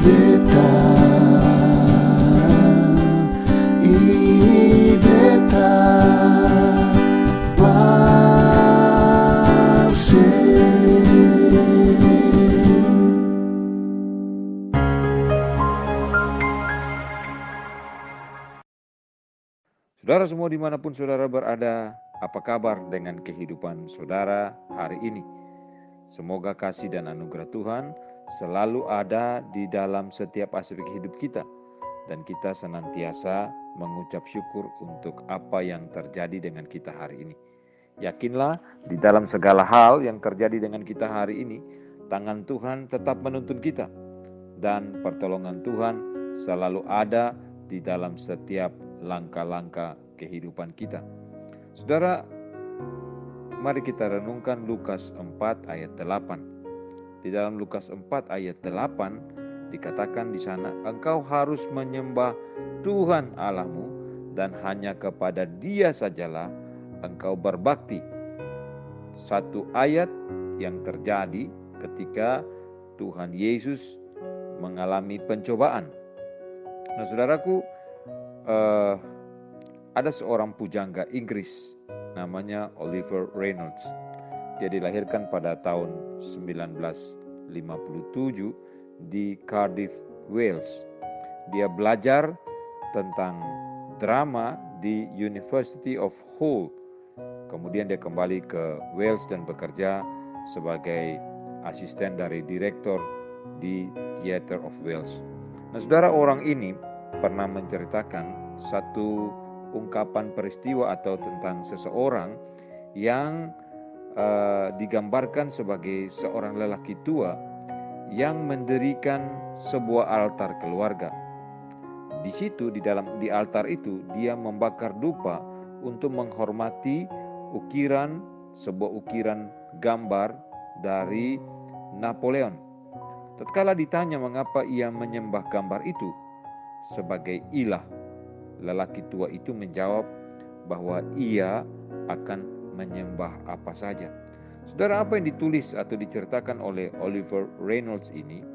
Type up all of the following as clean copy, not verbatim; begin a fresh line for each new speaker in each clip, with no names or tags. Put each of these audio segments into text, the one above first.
beta, ini beta
Saudara semua dimanapun saudara berada, apa kabar dengan kehidupan saudara hari ini? Semoga kasih dan anugerah Tuhan selalu ada di dalam setiap aspek hidup kita. Dan kita senantiasa mengucap syukur untuk apa yang terjadi dengan kita hari ini. Yakinlah di dalam segala hal yang terjadi dengan kita hari ini, tangan Tuhan tetap menuntun kita. Dan pertolongan Tuhan selalu ada di dalam setiap langkah-langkah kehidupan kita. Saudara, mari kita renungkan Lukas 4 ayat 8. Di dalam Lukas 4 ayat 8 dikatakan di sana, engkau harus menyembah Tuhan Allahmu dan hanya kepada Dia sajalah engkau berbakti. Satu ayat yang terjadi ketika Tuhan Yesus mengalami pencobaan. Nah, saudaraku, ada seorang pujangga Inggris namanya Oliver Reynolds. Dia dilahirkan pada tahun 1957 di Cardiff, Wales. Dia belajar tentang drama di University of Hull. Kemudian dia kembali ke Wales dan bekerja sebagai asisten dari direktur di Theatre of Wales. Nah, saudara, orang ini pernah menceritakan satu ungkapan peristiwa atau tentang seseorang yang digambarkan sebagai seorang lelaki tua yang mendirikan sebuah altar keluarga. Di situ di altar itu dia membakar dupa untuk menghormati sebuah ukiran gambar dari Napoleon. Tatkala ditanya mengapa ia menyembah gambar itu sebagai ilah, lelaki tua itu menjawab bahwa ia akan menyembah apa saja. Saudara, apa yang ditulis atau diceritakan oleh Oliver Reynolds ini,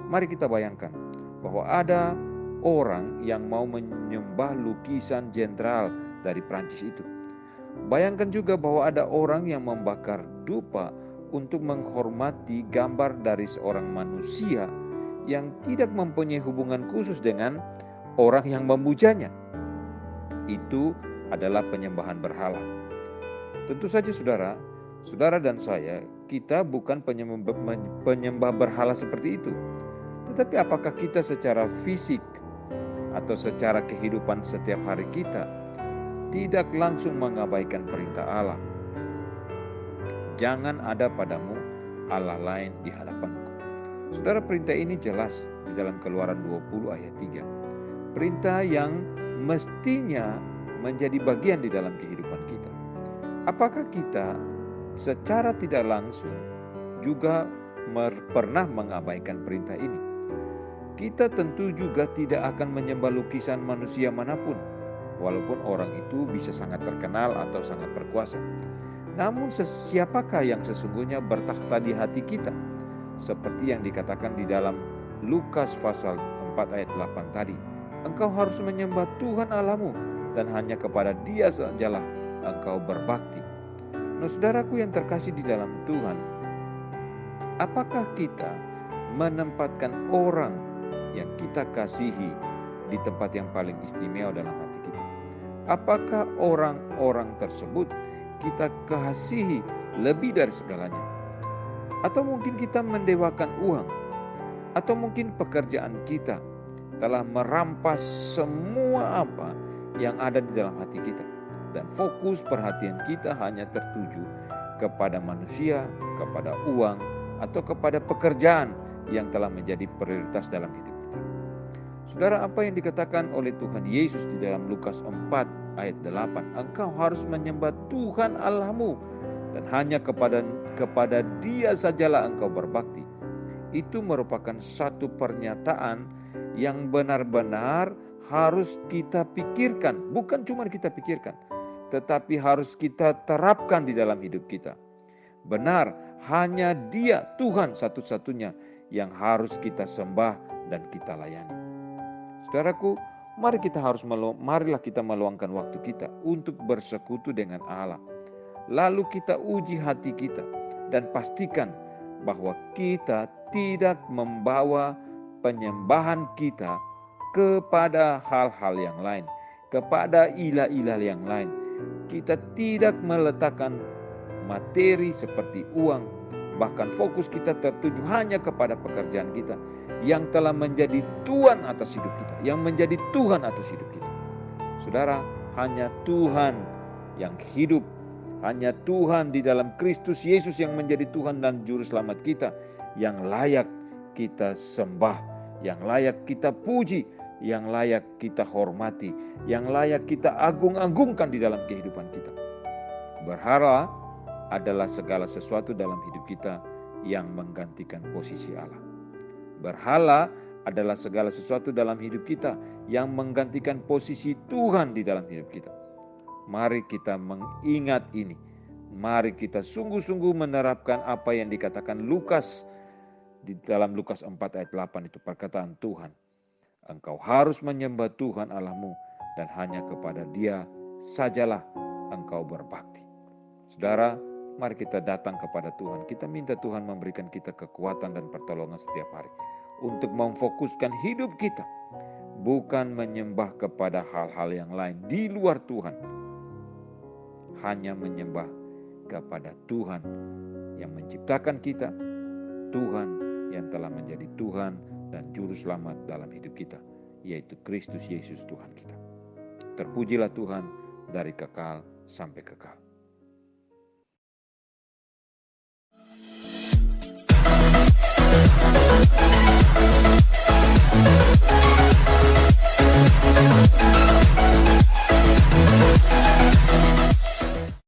mari kita bayangkan bahwa ada orang yang mau menyembah lukisan jenderal dari Prancis itu. Bayangkan juga bahwa ada orang yang membakar dupa untuk menghormati gambar dari seorang manusia yang tidak mempunyai hubungan khusus dengan orang yang memujanya. Itu adalah penyembahan berhala. Tentu saja saudara dan saya, kita bukan penyembah berhala seperti itu. Tetapi apakah kita secara fisik atau secara kehidupan setiap hari kita tidak langsung mengabaikan perintah Allah? Jangan ada padamu Allah lain di hadapanku. Saudara, perintah ini jelas di dalam Keluaran 20 ayat 3. Perintah yang mestinya menjadi bagian di dalam kehidupan kita. Apakah kita secara tidak langsung juga pernah mengabaikan perintah ini? Kita tentu juga tidak akan menyembah lukisan manusia manapun, walaupun orang itu bisa sangat terkenal atau sangat berkuasa. Namun siapakah yang sesungguhnya bertakhta di hati kita? Seperti yang dikatakan di dalam Lukas pasal 4 ayat 8 tadi. Engkau harus menyembah Tuhan Allahmu dan hanya kepada Dia sajalah engkau berbakti. Nah, saudaraku yang terkasih di dalam Tuhan, apakah kita menempatkan orang yang kita kasihi di tempat yang paling istimewa dalam hati kita? Apakah orang-orang tersebut kita kasihi lebih dari segalanya? Atau mungkin kita mendewakan uang, atau mungkin pekerjaan kita telah merampas semua apa yang ada di dalam hati kita, dan fokus perhatian kita hanya tertuju kepada manusia, kepada uang, atau kepada pekerjaan yang telah menjadi prioritas dalam hidup kita. Saudara, apa yang dikatakan oleh Tuhan Yesus di dalam Lukas 4 ayat 8, engkau harus menyembah Tuhan Allahmu dan hanya kepada Dia sajalah engkau berbakti. Itu merupakan satu pernyataan yang benar-benar harus kita pikirkan. Bukan cuma kita pikirkan, tetapi harus kita terapkan di dalam hidup kita. Benar, hanya Dia, Tuhan satu-satunya yang harus kita sembah dan kita layani. Saudaraku, marilah kita meluangkan waktu kita untuk bersekutu dengan Allah. Lalu kita uji hati kita dan pastikan bahwa kita tidak membawa penyembahan kita kepada hal-hal yang lain, kepada ilah-ilah yang lain. Kita tidak meletakkan materi seperti uang, bahkan fokus kita tertuju hanya kepada pekerjaan kita yang telah menjadi Tuhan atas hidup kita, yang menjadi Tuhan atas hidup kita. Saudara, hanya Tuhan yang hidup, hanya Tuhan di dalam Kristus Yesus yang menjadi Tuhan dan Juru Selamat kita, yang layak kita sembah, yang layak kita puji, yang layak kita hormati, yang layak kita agung-agungkan di dalam kehidupan kita. Berhala adalah segala sesuatu dalam hidup kita yang menggantikan posisi Allah. Berhala adalah segala sesuatu dalam hidup kita yang menggantikan posisi Tuhan di dalam hidup kita. Mari kita mengingat ini. Mari kita sungguh-sungguh menerapkan apa yang dikatakan Lukas di dalam Lukas 4 ayat 8 itu, perkataan Tuhan. Engkau harus menyembah Tuhan Allahmu dan hanya kepada Dia sajalah engkau berbakti. Saudara, mari kita datang kepada Tuhan. Kita minta Tuhan memberikan kita kekuatan dan pertolongan setiap hari untuk memfokuskan hidup kita bukan menyembah kepada hal-hal yang lain di luar Tuhan, hanya menyembah kepada Tuhan yang menciptakan kita, Tuhan yang telah menjadi Tuhan dan Juru Selamat dalam hidup kita, yaitu Kristus Yesus Tuhan kita. Terpujilah Tuhan dari kekal sampai kekal.